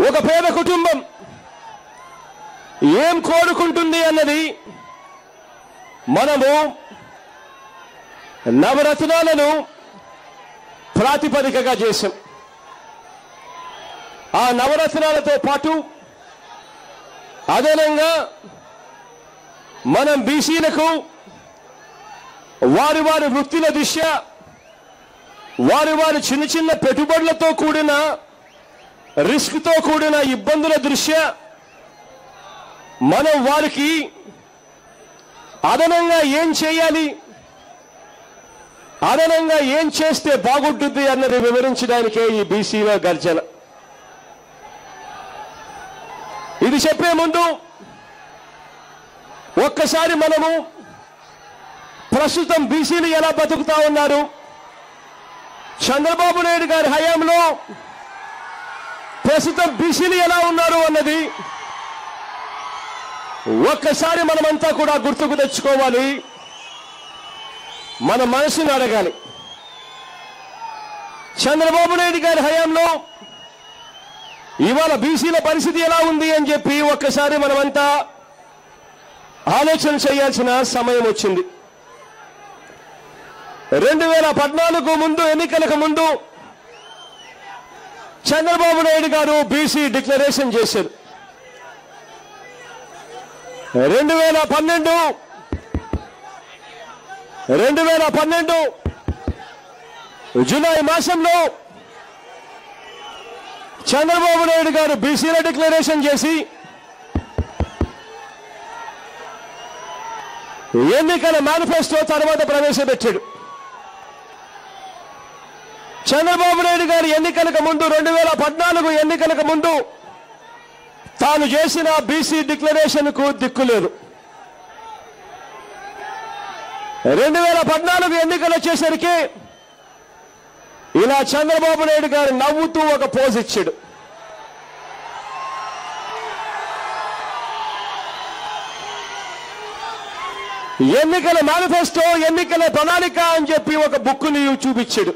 ఒక పేద కుటుంబం ఏం కోరుకుంటుంది అన్నది మనము నవరత్నాలను ప్రాతిపదికగా చేశాం. ఆ నవరత్నాలతో పాటు అదనంగా మనం బీసీలకు వారి వారి వృత్తుల దృష్ట్యా వారి వారి చిన్న చిన్న పెట్టుబడులతో కూడిన రిస్క్తో కూడిన ఇబ్బందుల దృష్ట్యా మనం వారికి అదనంగా ఏం చేయాలి, అదనంగా ఏం చేస్తే బాగుంటుంది అన్నది వివరించడానికే ఈ బీసీల గర్జన. ఇది చెప్పే ముందు ఒక్కసారి మనము ప్రస్తుతం బీసీలు ఎలా బతుకుతా ఉన్నారు, చంద్రబాబు నాయుడు గారి హయాంలో ప్రస్తుతం బీసీలు ఎలా ఉన్నారు అన్నది ఒక్కసారి మనమంతా కూడా గుర్తుకు తెచ్చుకోవాలి, మన మనసుని అడగాలి. చంద్రబాబు నాయుడు గారి హయాంలో ఇవాళ బీసీల పరిస్థితి ఎలా ఉంది అని చెప్పి ఒక్కసారి మనమంతా ఆలోచన చేయాల్సిన సమయం వచ్చింది. 2014 ముందు, ఎన్నికలకు ముందు చంద్రబాబు నాయుడు గారు బీసీ డిక్లరేషన్ చేశారు. 2012 జూలై మాసంలో చంద్రబాబు నాయుడు గారు బీసీల డిక్లరేషన్ చేసి ఎన్నికల మేనిఫెస్టో తర్వాత ప్రవేశపెట్టాడు. చంద్రబాబు నాయుడు గారు ఎన్నికలకు ముందు 2014 ఎన్నికలకు ముందు తాను చేసిన బీసీ డిక్లరేషన్ కు దిక్కులేదు. 2014 ఎన్నికలు వచ్చేసరికి ఇలా చంద్రబాబు నాయుడు గారు నవ్వుతూ ఒక పోజ్ ఇచ్చాడు. ఎన్నికల మేనిఫెస్టో, ఎన్నికల ప్రణాళిక అని చెప్పి ఒక బుక్ని చూపించాడు.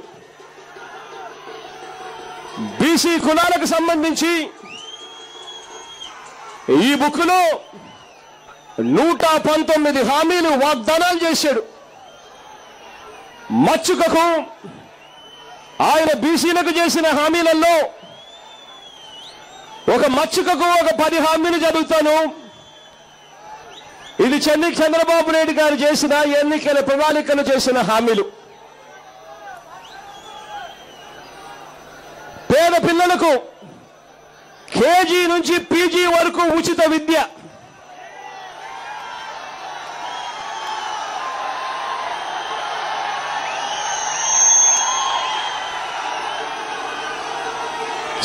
బీసీ కులాలకు సంబంధించి ఈ బుక్లో 119 హామీలు, వాగ్దానాలు చేశాడు. మచ్చుకకు ఆయన బీసీలకు చేసిన హామీలలో ఒక మచ్చుకకు ఒక 10 హామీలు చదువుతాను. ఇది చంద్రబాబు నాయుడు గారు చేసిన ఎన్నికల ప్రణాళికలు చేసిన హామీలు. పేద పిల్లలకు కేజీ నుంచి పీజీ వరకు ఉచిత విద్య,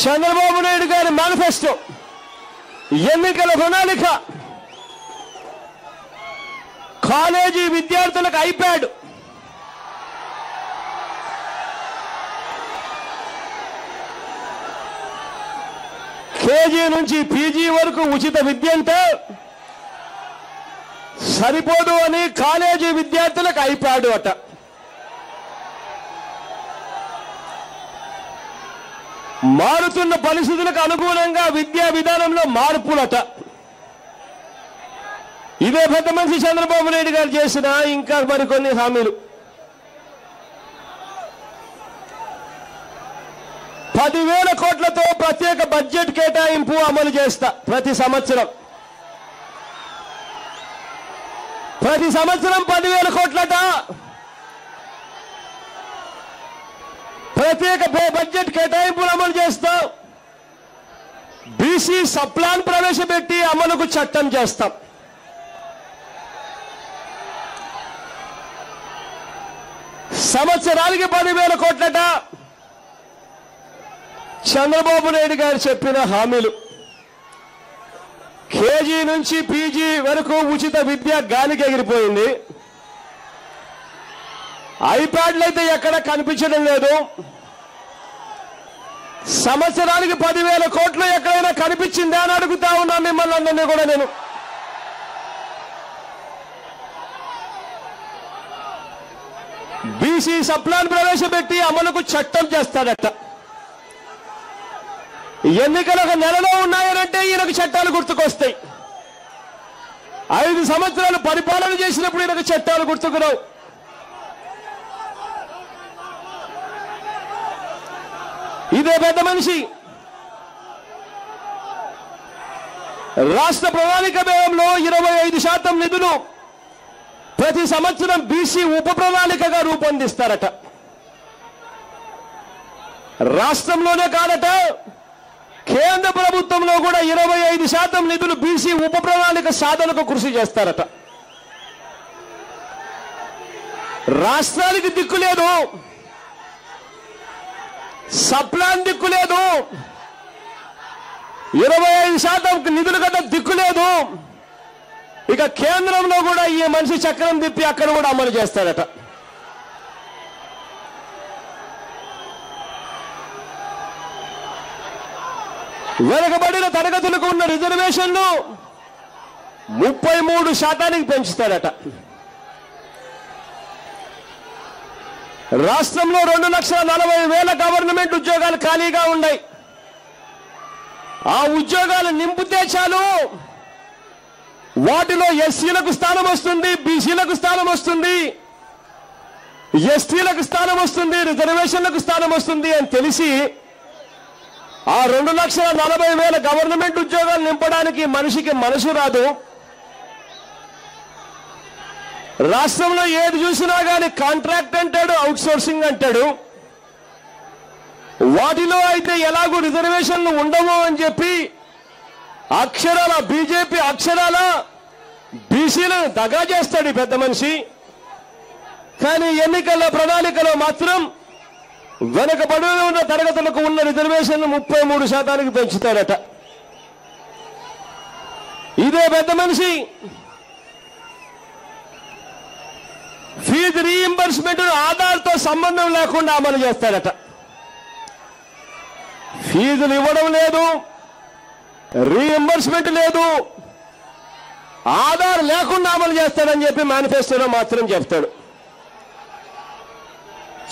చంద్రబాబు నాయుడు గారి మేనిఫెస్టో, ఎన్నికల ప్రణాళిక, కాలేజీ విద్యార్థులకు ఐప్యాడ్, కేజీ నుంచి పీజీ వరకు ఉచిత విద్య అంటే సరిపోదు అని కాలేజీ విద్యార్థులకు ఐప్యాడ్ అట. మారుతున్న పరిస్థితులకు అనుగుణంగా విద్యా విధానంలో మార్పులట. ఇదే పెద్ద మనిషి చంద్రబాబు నాయుడు గారు చేసిన ఇంకా మరికొన్ని హామీలు. 10,000 కోట్లతో ప్రత్యేక బడ్జెట్ కేటాయింపు అమలు చేస్తా. ప్రతి సంవత్సరం 10,000 కోట్లట ప్రత్యేక బడ్జెట్ కేటాయింపులు అమలు చేస్తాం. బీసీ సప్లాన్ ప్రవేశపెట్టి అమలుకు చట్టం చేస్తాం. సంవత్సరానికి 10,000 కోట్లట చంద్రబాబు నాయుడు గారు చెప్పిన హామీలు. కేజీ నుంచి పీజీ వరకు ఉచిత విద్య గాలికి ఎగిరిపోయింది. ఐప్యాడ్లు అయితే ఎక్కడ కనిపించడం లేదు. సంవత్సరానికి 10,000 కోట్లు ఎక్కడైనా కనిపించిందా అని అడుగుతా ఉన్నాను మిమ్మల్ని అందరినీ కూడా. నేను బీసీ సప్లాన్ ప్రవేశపెట్టి అమలుకు చట్టం చేస్తాడట. ఎన్నికలు ఒక నెలలో ఉన్నాయనంటే ఈయనకు చట్టాలు గుర్తుకొస్తాయి. 5 సంవత్సరాలు పరిపాలన చేసినప్పుడు ఈయనకు చట్టాలు గుర్తుకురావు. ఇదే పెద్ద మనిషి రాష్ట్ర ప్రణాళిక వ్యయంలో 25% నిధులు ప్రతి సంవత్సరం బీసీ ఉప ప్రణాళికగా రూపొందిస్తారట. రాష్ట్రంలోనే కాదట, కేంద్ర ప్రభుత్వంలో కూడా 25% నిధులు బీసీ ఉప ప్రణాళిక సాధనకు కృషి చేస్తారట. రాష్ట్రానికి దిక్కు లేదు, సప్లాన్ దిక్కు లేదు, 25% నిధులు కదా దిక్కు లేదు. ఇక కేంద్రంలో కూడా ఈ మనిషి చక్రం తిప్పి అక్కడ కూడా అమలు చేస్తారట. వెనుకబడిన తరగతులకు ఉన్న రిజర్వేషన్లు 33% పెంచుతారట. రాష్ట్రంలో 2,40,000 గవర్నమెంట్ ఉద్యోగాలు ఖాళీగా ఉన్నాయి. ఆ ఉద్యోగాలు నింపితే చాలు, వాటిలో ఎస్సీలకు స్థానం వస్తుంది, బీసీలకు స్థానం వస్తుంది, ఎస్టీలకు స్థానం వస్తుంది, రిజర్వేషన్లకు స్థానం వస్తుంది అని తెలిసి ఆ 2,40,000 గవర్నమెంట్ ఉద్యోగాలు నింపడానికి మనిషికి మనసు రాదు. రాష్ట్రంలో ఏది చూసినా కానీ కాంట్రాక్ట్ అంటాడు, అవుట్ సోర్సింగ్ అంటాడు. వాటిలో అయితే ఎలాగూ రిజర్వేషన్లు ఉండవు అని చెప్పి అక్షరాల బీజేపీ అక్షరాల బీసీలను దగా చేస్తాడు ఈ పెద్ద మనిషి. కానీ ఎన్నికల ప్రణాళికలో మాత్రం వెనుకబడి ఉన్న తరగతులకు ఉన్న రిజర్వేషన్లు 33% పెంచుతారట. ఇదే పెద్ద మనిషి ఫీజు రీయింబర్స్మెంట్ ఆధార్తో సంబంధం లేకుండా అమలు చేస్తారట. ఫీజులు ఇవ్వడం లేదు, రీయింబర్స్మెంట్ లేదు, ఆధార్ లేకుండా అమలు చేస్తాడని చెప్పి మేనిఫెస్టోలో మాత్రం చెప్తాడు.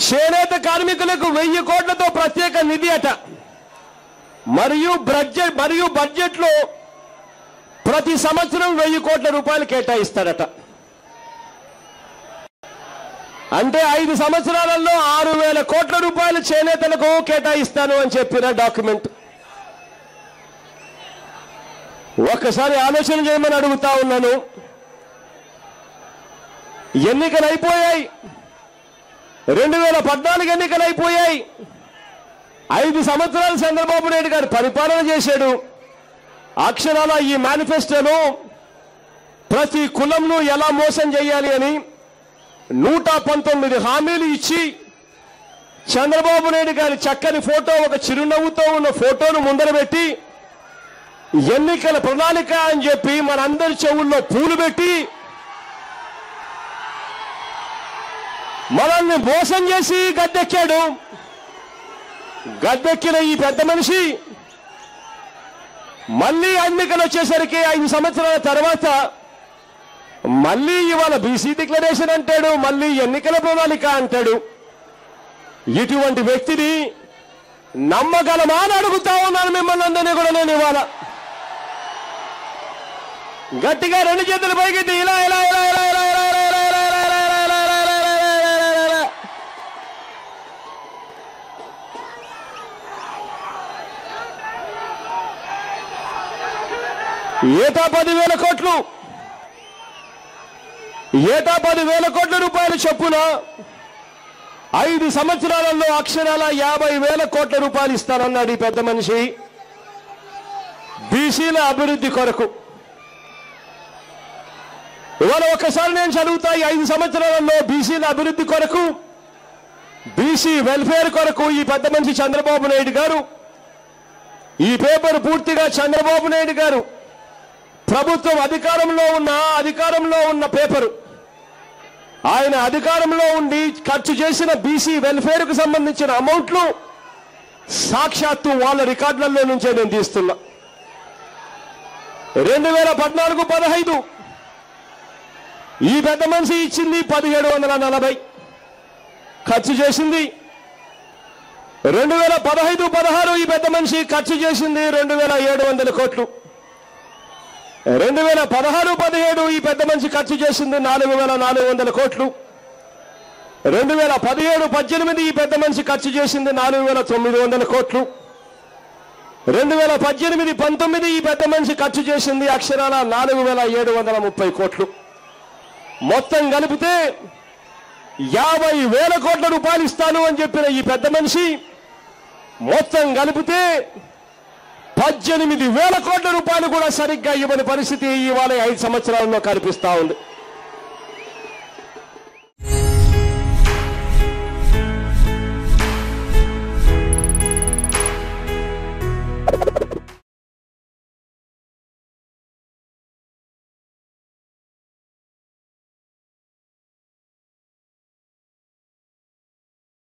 చేనేత కార్మికులకు 1000 కోట్లతో ప్రత్యేక నిధి అట. మరియు బడ్జెట్లో ప్రతి సంవత్సరం 1000 కోట్ల రూపాయలు కేటాయిస్తాడట. అంటే 5 సంవత్సరాలలో 6,000 కోట్ల రూపాయలు చేనేతలకు కేటాయిస్తాను అని చెప్పిన డాక్యుమెంట్. ఒక్కసారి ఆలోచన చేయమని అడుగుతా ఉన్నాను. ఎన్నికలు అయిపోయాయి, 2014 ఎన్నికలు అయిపోయాయి. 5 సంవత్సరాలు చంద్రబాబు నాయుడు గారు పరిపాలన చేశాడు. అక్షరాల ఈ మేనిఫెస్టోలో ప్రతి కులంను ఎలా మోసం చేయాలి అని 119 హామీలు ఇచ్చి చంద్రబాబు నాయుడు గారి చక్కని ఫోటో, ఒక చిరునవ్వుతో ఉన్న ఫోటోను ముందర పెట్టి ఎన్నికల ప్రణాళిక అని చెప్పి మనందరి చెవుల్లో పూలు పెట్టి మనల్ని మోసం చేసి గద్దెక్కాడు. గద్దెక్కిన ఈ పెద్ద మనిషి మళ్ళీ ఎన్నికలు వచ్చేసరికి 5 సంవత్సరాల తర్వాత మళ్ళీ ఇవాళ బీసీ డిక్లరేషన్ అంటాడు, మళ్ళీ ఎన్నికల ప్రణాళిక అంటాడు. ఇటువంటి వ్యక్తిని నమ్మగలమా అని అడుగుతా ఉన్నాను మిమ్మల్ని అందరినీ కూడా. నేను ఇవాళ గట్టిగా 2 చేతులు పైకెత్తి ఇలా ఇలా ఇలా ఇలా ఇలా ఇలా ఇలా ఇలా ఏటా 10,000 కోట్లు, ఏటా 10,000 కోట్ల రూపాయలు చొప్పున 5 సంవత్సరాలలో అక్షరాల 50,000 కోట్ల రూపాయలు ఇస్తానన్నాడు ఈ పెద్ద మనిషి బీసీల అభివృద్ధి కొరకు. ఇవాళ ఒక్కసారి నేను చదువుతా, ఈ 5 సంవత్సరాలలో బీసీల అభివృద్ధి కొరకు, బీసీ వెల్ఫేర్ కొరకు ఈ పెద్ద మనిషి చంద్రబాబు నాయుడు గారు, ఈ పేపర్ పూర్తిగా చంద్రబాబు నాయుడు గారు ప్రభుత్వం అధికారంలో ఉన్న పేపరు. ఆయన అధికారంలో ఉండి ఖర్చు చేసిన బీసీ వెల్ఫేర్ కు సంబంధించిన అమౌంట్లు సాక్షాత్తు వాళ్ళ రికార్డులలో నుంచే నేను తీస్తున్నా. 2014-15 ఈ పెద్ద మనిషి ఇచ్చింది 1740, ఖర్చు చేసింది 2015-16 ఈ పెద్ద మనిషి ఖర్చు చేసింది 2700 కోట్లు. 2016-17 ఈ పెద్ద మనిషి ఖర్చు చేసింది 4400 కోట్లు. 2017-18 ఈ పెద్ద మనిషి ఖర్చు చేసింది 4900 కోట్లు. 2018-19 ఈ పెద్ద మనిషి ఖర్చు చేసింది అక్షరాల 4730 కోట్లు. మొత్తం కలిపితే 50,000 కోట్ల రూపాయలు ఇస్తాను అని చెప్పిన ఈ పెద్ద మనిషి మొత్తం కలిపితే 18,000 కోట్ల రూపాయలు కూడా సరిగ్గా ఇవ్వని పరిస్థితి ఇవాళ 5 సంవత్సరాల్లో కనిపిస్తా ఉంది.